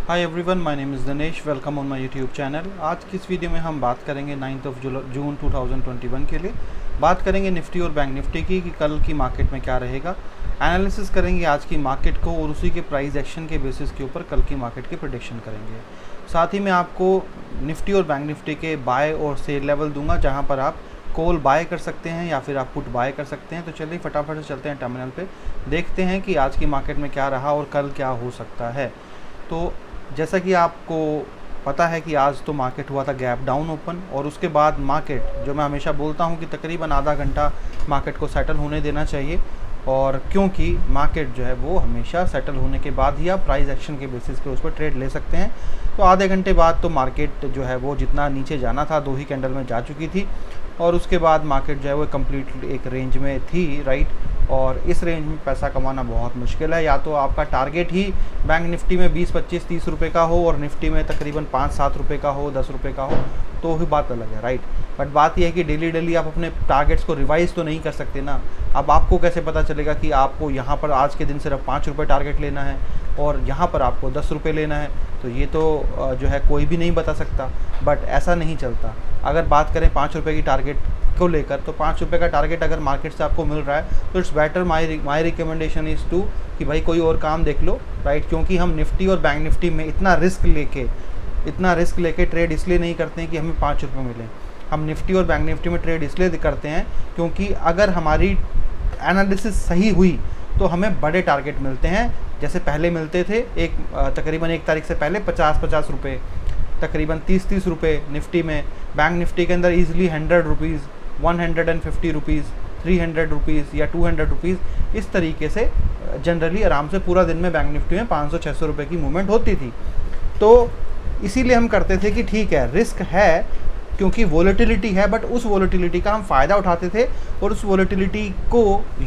Hi everyone, my name is Dinesh. Welcome on my YouTube channel. आज की इस video में हम बात करेंगे 9 जून 2021 के लिए। बात करेंगे निफ्टी और बैंक निफ्टी की कि कल की मार्केट में क्या रहेगा। एनालिसिस करेंगे आज की मार्केट को और उसी के प्राइस एक्शन के बेसिस के ऊपर कल की मार्केट की प्रेडिक्शन करेंगे। साथ ही मैं आपको निफ्टी और बैंक निफ्टी के बाय और सेल लेवल दूंगा, जहाँ पर आप कॉल बाय कर सकते हैं या फिर आप पुट बाय कर सकते हैं। तो चलिए फटाफट से चलते हैं टर्मिनल पे, देखते हैं कि आज की मार्केट में क्या रहा और कल क्या हो सकता है। तो जैसा कि आपको पता है कि आज तो मार्केट हुआ था गैप डाउन ओपन, और उसके बाद मार्केट, जो मैं हमेशा बोलता हूं कि तकरीबन आधा घंटा मार्केट को सेटल होने देना चाहिए, और क्योंकि मार्केट जो है वो हमेशा सेटल होने के बाद ही आप प्राइस एक्शन के बेसिस पे उस पर ट्रेड ले सकते हैं। तो आधे घंटे बाद तो मार्केट जो है वो जितना नीचे जाना था 2 ही कैंडल में जा चुकी थी, और उसके बाद मार्केट जो है वो कम्प्लीट एक रेंज में थी, राइट। और इस रेंज में पैसा कमाना बहुत मुश्किल है। या तो आपका टारगेट ही बैंक निफ्टी में 20, 25, 30 रुपये का हो और निफ्टी में तकरीबन 5, 7 रुपये का हो, 10 रुपये का हो, तो ही बात अलग है, राइट। बट बात यह है कि डेली आप अपने टारगेट्स को रिवाइज तो नहीं कर सकते ना। अब आपको कैसे पता चलेगा कि आपको यहाँ पर आज के दिन सिर्फ 5 रुपये टारगेट लेना है और यहाँ पर आपको 10 रुपये लेना है। तो ये तो जो है कोई भी नहीं बता सकता, बट ऐसा नहीं चलता। अगर बात करें 5 रुपये की टारगेट को लेकर, तो 5 रुपये का टारगेट अगर मार्केट से आपको मिल रहा है तो it's better, my recommendation is to कि भाई कोई और काम देख लो, राइट। क्योंकि हम निफ्टी और बैंक निफ्टी में इतना रिस्क लेके ट्रेड इसलिए नहीं करते हैं कि हमें 5 रुपये मिलें। हम निफ्टी और बैंक निफ्टी में ट्रेड इसलिए करते हैं क्योंकि अगर हमारी एनालिसिस सही हुई तो हमें बड़े टारगेट मिलते हैं। जैसे पहले मिलते थे तकरीबन 1 तारीख से पहले 50 रुपये, तकरीबन 30 रुपये निफ्टी में। बैंक निफ्टी के अंदर ईजिली 100 रुपीज़, 150 रुपीज़, 300 रुपीज़ या 200 रुपीज़, इस तरीके से जनरली आराम से पूरा दिन में बैंक निफ्टी में 500-600 रुपये की मूवमेंट होती थी। तो इसीलिए हम करते थे कि ठीक है, रिस्क है क्योंकि वोलेटिलिटी है, बट उस वोलेटिलिटी का हम फ़ायदा उठाते थे और उस वोलेटिलिटी को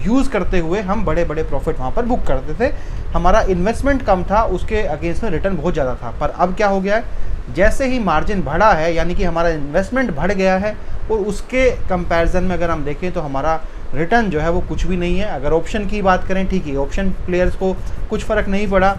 यूज़ करते हुए हम बड़े बड़े प्रॉफिट वहाँ पर बुक करते थे। हमारा इन्वेस्टमेंट कम था, उसके अगेंस्ट में रिटर्न बहुत ज़्यादा था। पर अब क्या हो गया है, जैसे ही मार्जिन बढ़ा है, यानी कि हमारा इन्वेस्टमेंट बढ़ गया है, और उसके कंपैरिजन में अगर हम देखें तो हमारा रिटर्न जो है वो कुछ भी नहीं है। अगर ऑप्शन की बात करें, ठीक है, ऑप्शन प्लेयर्स को कुछ फ़र्क नहीं पड़ा,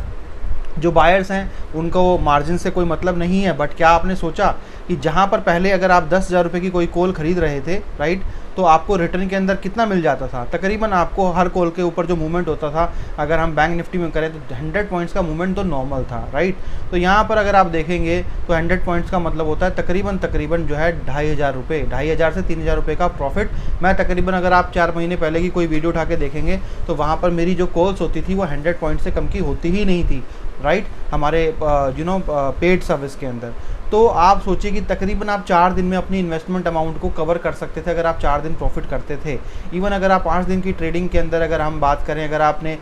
जो बायर्स हैं उनको मार्जिन से कोई मतलब नहीं है। बट क्या आपने सोचा कि जहाँ पर पहले अगर आप 10,000 रुपये की कोई कॉल खरीद रहे थे, राइट, तो आपको रिटर्न के अंदर कितना मिल जाता था? तकरीबन आपको हर कॉल के ऊपर जो मूवमेंट होता था, अगर हम बैंक निफ्टी में करें तो 100 पॉइंट्स का मूवमेंट तो नॉर्मल था, राइट। तो यहाँ पर अगर आप देखेंगे तो 100 पॉइंट्स का मतलब होता है तकरीबन जो है 2,500 रुपये, 2,500 से 3,000 रुपये का प्रॉफिट। मैं तकरीबन, अगर आप 4 महीने पहले की कोई वीडियो उठा के देखेंगे तो वहाँ पर मेरी जो कॉल्स होती थी वो 100 पॉइंट से कम की होती ही नहीं थी, राइट, हमारे पेड सर्विस के अंदर। तो आप सोचिए कि तकरीबन आप 4 दिन में अपनी इन्वेस्टमेंट अमाउंट को कवर कर सकते थे अगर आप 4 दिन प्रॉफिट करते थे। इवन अगर आप 5 दिन की ट्रेडिंग के अंदर अगर हम बात करें, अगर आपने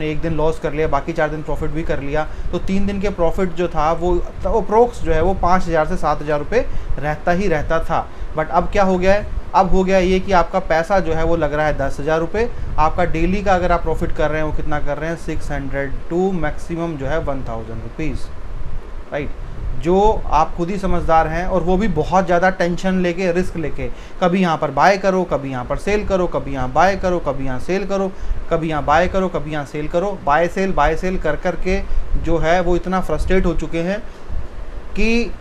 1 दिन लॉस कर लिया, बाकी 4 दिन प्रॉफिट भी कर लिया, तो 3 दिन के प्रॉफिट जो था वो अप्रोक्स जो है वो 5,000 से 7,000 रुपये रहता था। बट अब क्या हो गया है, अब हो गया ये कि आपका पैसा जो है वो लग रहा है 10,000 रुपये। आपका डेली का अगर आप प्रॉफिट कर रहे हैं वो कितना कर रहे हैं, 600 टू मैक्सिमम जो है 1,000 रुपीज़, राइट। जो आप खुद ही समझदार हैं, और वो भी बहुत ज़्यादा टेंशन लेके, रिस्क लेके, कभी यहाँ पर बाय करो, कभी यहाँ पर सेल करो, कभी यहाँ बाय करो, कभी यहाँ सेल करो, कभी यहाँ बाय करो, कभी यहाँ सेल करो, बाय सेल कर के जो है वो इतना फ्रस्ट्रेट हो चुके हैं कि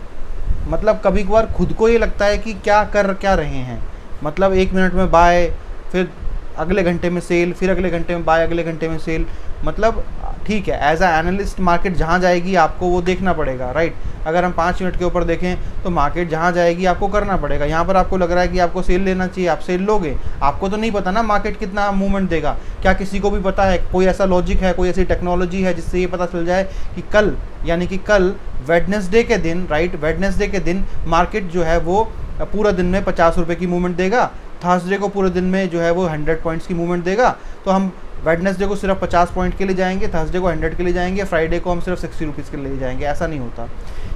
मतलब कभी कभार खुद को ये लगता है कि क्या रहे हैं। मतलब 1 मिनट में बाय, फिर अगले घंटे में सेल, फिर अगले घंटे में बाय, अगले घंटे में सेल। मतलब ठीक है, एज अ एनालिस्ट मार्केट जहाँ जाएगी आपको वो देखना पड़ेगा, राइट। अगर हम 5 मिनट के ऊपर देखें तो मार्केट जहाँ जाएगी आपको करना पड़ेगा। यहाँ पर आपको लग रहा है कि आपको सेल लेना चाहिए, आप सेल लोगे। आपको तो नहीं पता ना मार्केट कितना मूवमेंट देगा। क्या किसी को भी पता है? कोई ऐसा लॉजिक है, कोई ऐसी टेक्नोलॉजी है जिससे ये पता चल जाए कि कल, यानी कि कल वेडनेसडे के दिन, राइट, वेडनेसडे के दिन मार्केट जो है वो पूरा दिन में 50 रुपये की मूवमेंट देगा, थर्सडे को पूरे दिन में जो है वो 100 पॉइंट्स की मूवमेंट देगा। तो हम वेडनेसडे को सिर्फ 50 पॉइंट के लिए जाएंगे, थर्सडे को 100 के लिए जाएंगे, फ्राइडे को हम सिर्फ 60 रुपीज़ के लिए जाएंगे, ऐसा नहीं होता।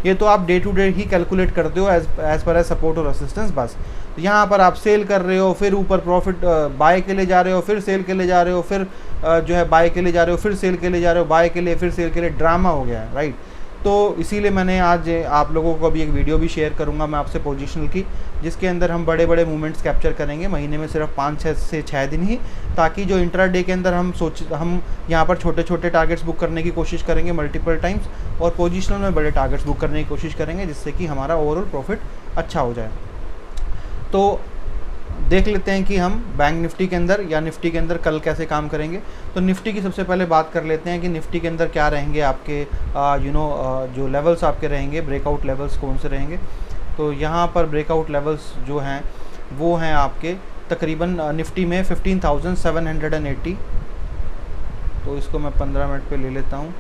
ये तो आप डे टू डे ही कैलकुलेट करते हो एज पर एज सपोर्ट और रेसिस्टेंस, बस। तो यहाँ पर आप सेल कर रहे हो, फिर ऊपर प्रॉफिट बाय के लिए जा रहे हो, फिर सेल के लिए जा रहे हो, फिर जो है बाय के लिए जा रहे हो, फिर सेल के लिए जा रहे हो, बाय के लिए, फिर सेल के लिए। ड्रामा हो गया है, राइट। तो इसीलिए मैंने आज आप लोगों को अभी एक वीडियो भी शेयर करूंगा मैं आपसे पोजीशनल की, जिसके अंदर हम बड़े बड़े मूवमेंट्स कैप्चर करेंगे महीने में सिर्फ 5 से 6 दिन ही, ताकि जो इंट्राडे के अंदर हम यहाँ पर छोटे छोटे टारगेट्स बुक करने की कोशिश करेंगे मल्टीपल टाइम्स, और पोजीशनल में बड़े टारगेट्स बुक करने की कोशिश करेंगे, जिससे कि हमारा ओवरऑल प्रॉफिट अच्छा हो जाए। तो देख लेते हैं कि हम बैंक निफ्टी के अंदर या निफ्टी के अंदर कल कैसे काम करेंगे। तो निफ्टी की सबसे पहले बात कर लेते हैं कि निफ्टी के अंदर क्या रहेंगे आपके जो लेवल्स आपके रहेंगे, ब्रेकआउट लेवल्स कौन से रहेंगे। तो यहाँ पर ब्रेकआउट लेवल्स जो हैं वो हैं आपके तकरीबन निफ्टी में 15,780। तो इसको मैं 15 मिनट पे ले लेता हूँ।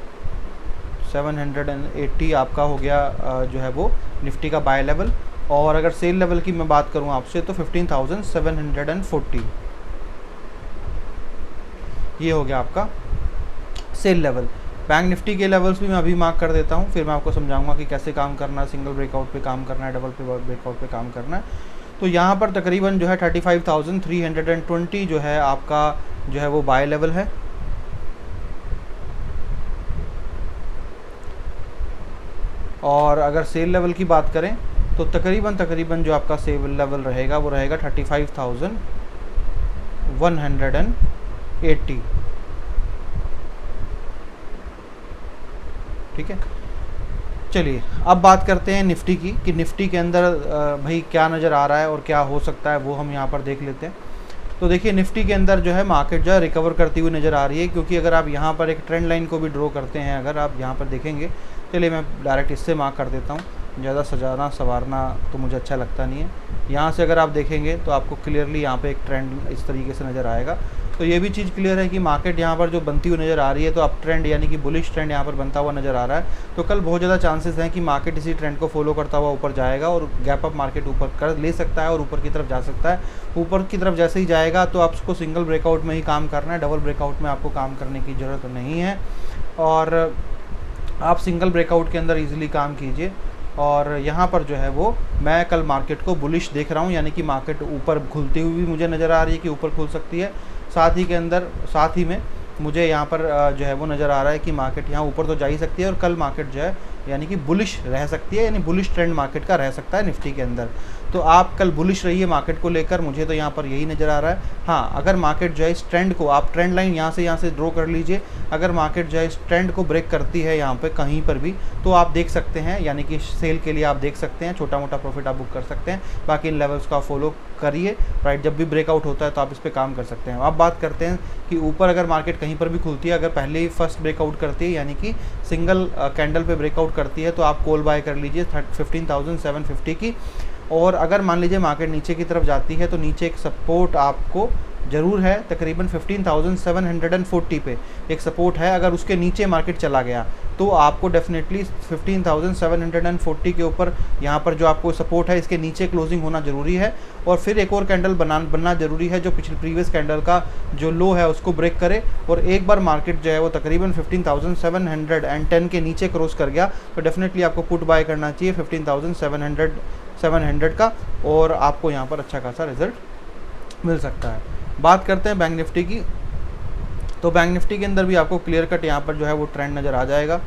780 आपका हो गया जो है वो निफ्टी का बाय लेवल, और अगर सेल लेवल की मैं बात करूं आपसे तो 15,740 ये हो गया आपका सेल लेवल। बैंक निफ्टी के लेवल्स भी मैं अभी मार्क कर देता हूं, फिर मैं आपको समझाऊंगा कि कैसे काम करना है, सिंगल ब्रेकआउट पे काम करना है, डबल पे ब्रेकआउट पे काम करना है। तो यहाँ पर तकरीबन जो है 35,320 जो है आपका जो है वो बाय लेवल है, और अगर सेल लेवल की बात करें तो तकरीबन जो आपका सेल लेवल रहेगा वो रहेगा 35,180। ठीक है, चलिए अब बात करते हैं निफ्टी की कि निफ्टी के अंदर भाई क्या नज़र आ रहा है और क्या हो सकता है वो हम यहाँ पर देख लेते हैं। तो देखिए निफ्टी के अंदर जो है मार्केट जो है रिकवर करती हुई नज़र आ रही है, क्योंकि अगर आप यहाँ पर एक ट्रेंड लाइन को भी ड्रॉ करते हैं, अगर आप यहाँ पर देखेंगे, चलिए मैं डायरेक्ट इससे मार्क कर देता हूँ, ज़्यादा सजाना संवारना तो मुझे अच्छा लगता नहीं है। यहाँ से अगर आप देखेंगे तो आपको क्लियरली यहाँ पे एक ट्रेंड इस तरीके से नज़र आएगा। तो ये भी चीज़ क्लियर है कि मार्केट यहाँ पर जो बनती हुई नज़र आ रही है, तो अप ट्रेंड यानी कि बुलिश ट्रेंड यहाँ पर बनता हुआ नज़र आ रहा है। तो कल बहुत ज़्यादा चांसेस हैं कि मार्केट इसी ट्रेंड को फॉलो करता हुआ ऊपर जाएगा, और गैप अप मार्केट ऊपर कर ले सकता है और ऊपर की तरफ जा सकता है। ऊपर की तरफ जैसे ही जाएगा तो आपको सिंगल ब्रेकआउट में ही काम करना है, डबल ब्रेकआउट में आपको काम करने की ज़रूरत नहीं है, और आप सिंगल ब्रेकआउट के अंदर ईजिली काम कीजिए। और यहाँ पर जो है वो मैं कल मार्केट को बुलिश देख रहा हूँ, यानी कि मार्केट ऊपर खुलती हुई भी मुझे नज़र आ रही है कि ऊपर खुल सकती है, साथ ही में मुझे यहाँ पर जो है वो नज़र आ रहा है कि मार्केट यहाँ ऊपर तो जा ही सकती है, और कल मार्केट जो है यानी कि बुलिश रह सकती है, यानी बुलिश ट्रेंड मार्केट का रह सकता है निफ्टी के अंदर। तो आप कल बुलिश रहिए मार्केट को लेकर, मुझे तो यहाँ पर यही नज़र आ रहा है। हाँ, अगर मार्केट जो है इस ट्रेंड को, आप ट्रेंड लाइन यहाँ से ड्रॉ कर लीजिए, अगर मार्केट जो है इस ट्रेंड को ब्रेक करती है यहाँ पे कहीं पर भी, तो आप देख सकते हैं, यानी कि सेल के लिए आप देख सकते हैं, छोटा मोटा प्रॉफिट आप बुक कर सकते हैं। बाकी इन लेवल्स को आप फॉलो करिए, राइट। जब भी ब्रेकआउट होता है तो आप इस पर काम कर सकते हैं। अब बात करते हैं कि ऊपर अगर मार्केट कहीं पर भी खुलती है, अगर पहले ही फर्स्ट ब्रेकआउट करती है यानी कि सिंगल कैंडल पे ब्रेकआउट करती है, तो आप कॉल बाय कर लीजिए 15,750 की। और अगर मान लीजिए मार्केट नीचे की तरफ जाती है तो नीचे एक सपोर्ट आपको ज़रूर है, तकरीबन 15,740 पे एक सपोर्ट है। अगर उसके नीचे मार्केट चला गया तो आपको डेफिनेटली 15,740 के ऊपर यहाँ पर जो आपको सपोर्ट है इसके नीचे क्लोजिंग होना ज़रूरी है, और फिर एक और कैंडल बनना ज़रूरी है जो प्रीवियस कैंडल का जो लो है उसको ब्रेक करे। और एक बार मार्केट जो है वो तकरीबन 15,710 के नीचे क्रॉस कर गया तो डेफिनेटली आपको पुट बाय करना चाहिए 15,700 का, और आपको यहाँ पर अच्छा खासा रिजल्ट मिल सकता है। बात करते हैं बैंक निफ्टी की। तो बैंक निफ्टी के अंदर भी आपको क्लियर कट यहाँ पर जो है वो ट्रेंड नज़र आ जाएगा।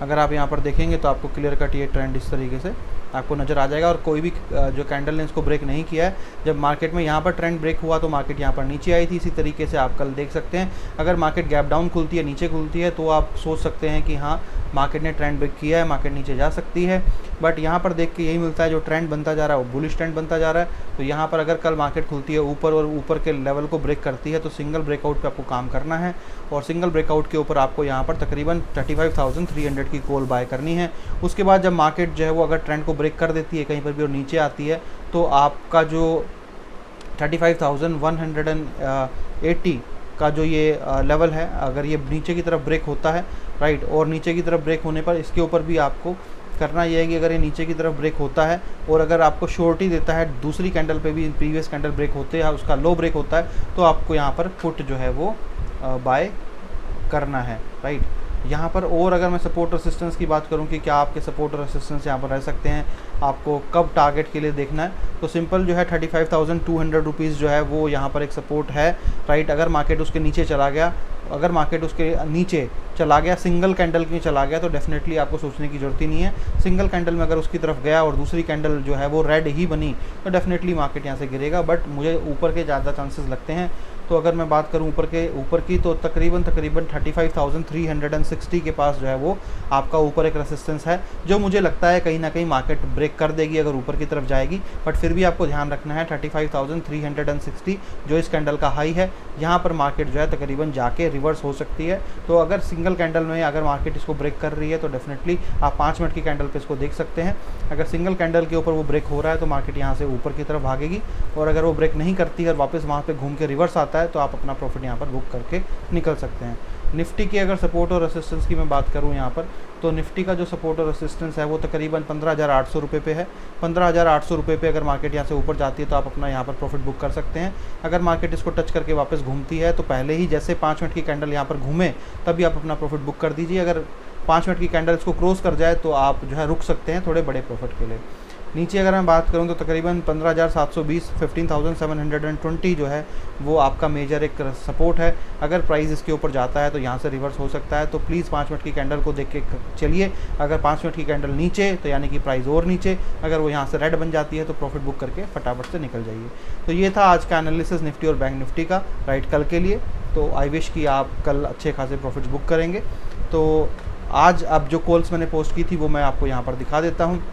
अगर आप यहाँ पर देखेंगे तो आपको क्लियर कट ये ट्रेंड इस तरीके से आपको नज़र आ जाएगा, और कोई भी जो कैंडल ने इसको ब्रेक नहीं किया है। जब मार्केट में यहाँ पर ट्रेंड ब्रेक हुआ तो मार्केट यहाँ पर नीचे आई थी, इसी तरीके से आप कल देख सकते हैं। अगर मार्केट गैप डाउन खुलती है, नीचे खुलती है, तो आप सोच सकते हैं कि हाँ मार्केट ने ट्रेंड ब्रेक किया है, मार्केट नीचे जा सकती है। बट यहाँ पर देख के यही मिलता है, जो ट्रेंड बनता जा रहा है वो बुलिश ट्रेंड बनता जा रहा है। तो यहाँ पर अगर कल मार्केट खुलती है ऊपर और ऊपर के लेवल को ब्रेक करती है तो सिंगल ब्रेकआउट पे आपको काम करना है, और सिंगल ब्रेकआउट के ऊपर आपको यहाँ पर तकरीबन 35,300 की कॉल बाय करनी है। उसके बाद जब मार्केट जो है वो अगर ट्रेंड को ब्रेक कर देती है कहीं पर भी और नीचे आती है, तो आपका जो 35,180 का जो ये लेवल है, अगर ये नीचे की तरफ ब्रेक होता है, राइट, और नीचे की तरफ ब्रेक होने पर इसके ऊपर भी आपको करना यह है कि अगर ये नीचे की तरफ ब्रेक होता है और अगर आपको श्योरिटी देता है दूसरी कैंडल पे भी, प्रीवियस कैंडल ब्रेक होते हैं, उसका लो ब्रेक होता है, तो आपको यहाँ पर पुट जो है वो बाय करना है, राइट। यहाँ पर और अगर मैं सपोर्ट रेसिस्टेंस की बात करूँ कि क्या आपके सपोर्ट और रेसिस्टेंस यहाँ पर रह सकते हैं, आपको कब टारगेट के लिए देखना है, तो सिंपल जो है 35,200 रुपीज़ जो है वो यहाँ पर एक सपोर्ट है, राइट। अगर मार्केट उसके नीचे चला गया अगर मार्केट उसके नीचे चला गया, सिंगल कैंडल में चला गया, तो डेफिनेटली आपको सोचने की ज़रूरत ही नहीं है। सिंगल कैंडल में अगर उसकी तरफ गया और दूसरी कैंडल जो है वो रेड ही बनी तो डेफिनेटली मार्केट यहाँ से गिरेगा, बट मुझे ऊपर के ज़्यादा चांसेस लगते हैं। तो अगर मैं बात करूं ऊपर की तो तकरीबन 35,360 के पास जो है वो आपका ऊपर एक रेसिस्टेंस है, जो मुझे लगता है कहीं ना कहीं मार्केट ब्रेक कर देगी अगर ऊपर की तरफ जाएगी। बट फिर भी आपको ध्यान रखना है 35,360 जो इस कैंडल का हाई है, यहाँ पर मार्केट जो है तकरीबन जाके रिवर्स हो सकती है। तो अगर सिंगल कैंडल में अगर मार्केट इसको ब्रेक कर रही है तो डेफिनेटली आप 5 मिनट की कैंडल पे इसको देख सकते हैं। अगर सिंगल कैंडल के ऊपर वो ब्रेक हो रहा है तो मार्केट यहाँ से ऊपर की तरफ भागेगी, और अगर वो ब्रेक नहीं करती है और वापस वहाँ पे घूम के रिवर्स आता है तो आप अपना प्रॉफिट यहाँ पर बुक करके निकल सकते हैं। निफ्टी की अगर सपोर्ट और रेसिस्टेंस की मैं बात करूँ यहाँ पर, तो निफ्टी का जो सपोर्ट और रेसिस्टेंस है वो तकरीबन 15,800 रुपये पे है। 15,800 रुपये पे अगर मार्केट यहाँ से ऊपर जाती है तो आप अपना यहाँ पर प्रॉफिट बुक कर सकते हैं। अगर मार्केट इसको टच करके वापस घूमती है तो पहले ही जैसे 5 मिनट की कैंडल यहाँ पर घूमे तभी आप अपना प्रॉफिट बुक कर दीजिए। अगर 5 मिनट की कैंडल इसको क्रॉस कर जाए तो आप जो है रुक सकते हैं थोड़े बड़े प्रॉफिट के लिए। नीचे अगर मैं बात करूं तो तकरीबन 15,720 15,720 जो है वो आपका मेजर एक सपोर्ट है। अगर प्राइस इसके ऊपर जाता है तो यहाँ से रिवर्स हो सकता है, तो प्लीज़ 5 मिनट की कैंडल को देख के चलिए। अगर 5 मिनट की कैंडल नीचे तो यानी कि प्राइस और नीचे, अगर वो यहाँ से रेड बन जाती है तो प्रॉफिट बुक करके फटाफट से निकल जाइए। तो ये था आज का एनालिसिस निफ्टी और बैंक निफ्टी का राइट कल के लिए। तो आई विश कि आप कल अच्छे खासे प्रॉफिट्स बुक करेंगे। तो आज अब जो कॉल्स मैंने पोस्ट की थी वो मैं आपको यहाँ पर दिखा देता हूँ।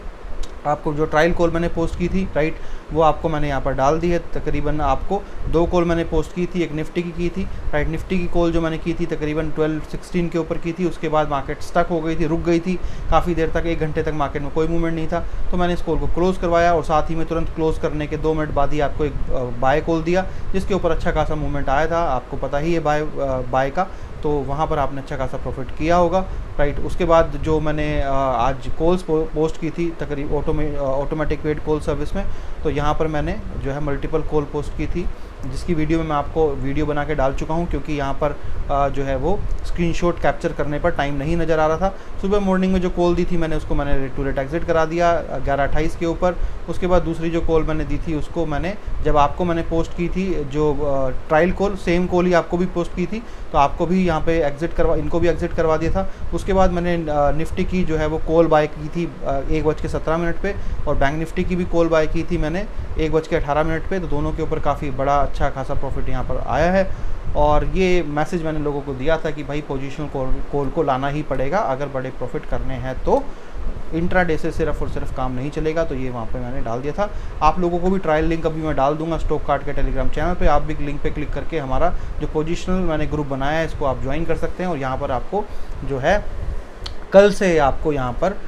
आपको जो ट्रायल कॉल मैंने पोस्ट की थी राइट, वो आपको मैंने यहाँ पर डाल दी है। तकरीबन आपको 2 कॉल मैंने पोस्ट की थी, एक निफ्टी की थी राइट। निफ्टी की कॉल जो मैंने की थी तकरीबन 1216 के ऊपर की थी, उसके बाद मार्केट स्टक हो गई थी, रुक गई थी काफ़ी देर तक, 1 घंटे तक मार्केट में कोई मूवमेंट नहीं था। तो मैंने इस कॉल को क्लोज़ करवाया और साथ ही में तुरंत क्लोज़ करने के 2 मिनट बाद ही आपको एक बाय कॉल दिया, जिसके ऊपर अच्छा खासा मूवमेंट आया था। आपको पता ही है बाय का, तो वहाँ पर आपने अच्छा खासा प्रॉफिट किया होगा राइट। उसके बाद जो मैंने आज कॉल्स पोस्ट की थी तकरीबन ऑटोमेटिक वेट कॉल सर्विस में, तो यहाँ पर मैंने जो है मल्टीपल कॉल पोस्ट की थी, जिसकी वीडियो में मैं आपको वीडियो बना के डाल चुका हूँ, क्योंकि यहाँ पर जो है वो स्क्रीनशॉट कैप्चर करने पर टाइम नहीं नज़र आ रहा था। सुबह मॉर्निंग में जो कॉल दी थी मैंने उसको मैंने रेट टू रेट एग्जिट करा दिया 11:28 के ऊपर। उसके बाद दूसरी जो कॉल मैंने दी थी उसको मैंने जब आपको मैंने पोस्ट की थी जो ट्रायल कॉल, सेम कॉल ही आपको भी पोस्ट की थी, तो आपको भी यहाँ पे इनको भी एग्जिट करवा दिया था। उसके बाद मैंने निफ्टी की जो है वो कॉल बाय की थी 1:17 पे, और बैंक निफ्टी की भी कॉल बाय की थी मैंने 1:18 पे। तो दोनों के ऊपर काफ़ी बड़ा अच्छा खासा प्रॉफिट यहाँ पर आया है। और ये मैसेज मैंने लोगों को दिया था कि भाई पोजीशनल कॉल को लाना ही पड़ेगा अगर बड़े प्रॉफिट करने हैं, तो इंट्राडे से सिर्फ और सिर्फ काम नहीं चलेगा। तो ये वहाँ पे मैंने डाल दिया था। आप लोगों को भी ट्रायल लिंक अभी मैं डाल दूंगा स्टॉक कार्ड के टेलीग्राम चैनल पे। आप भी लिंक पे क्लिक करके हमारा जो पोजीशनल मैंने ग्रुप बनाया है इसको आप ज्वाइन कर सकते हैं, और यहाँ पर आपको जो है कल से आपको यहाँ पर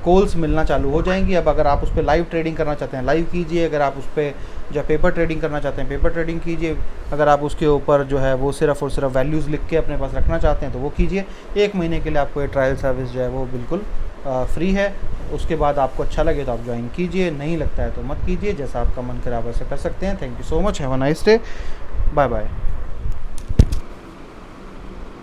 कॉल्स मिलना चालू हो जाएंगी। अब अगर आप उस पर लाइव ट्रेडिंग करना चाहते हैं लाइव कीजिए, अगर आप उस पर जो पेपर ट्रेडिंग करना चाहते हैं पेपर ट्रेडिंग कीजिए, अगर आप उसके ऊपर जो है वो सिर्फ और सिर्फ वैल्यूज़ लिख के अपने पास रखना चाहते हैं तो वो कीजिए। 1 महीने के लिए आपको ये ट्रायल सर्विस जो है वो बिल्कुल फ्री है। उसके बाद आपको अच्छा लगे तो आप ज्वाइन कीजिए, नहीं लगता है तो मत कीजिए, जैसा आपका मन करे आप वैसे कर सकते हैं। Thank you so much, have a nice day, bye bye.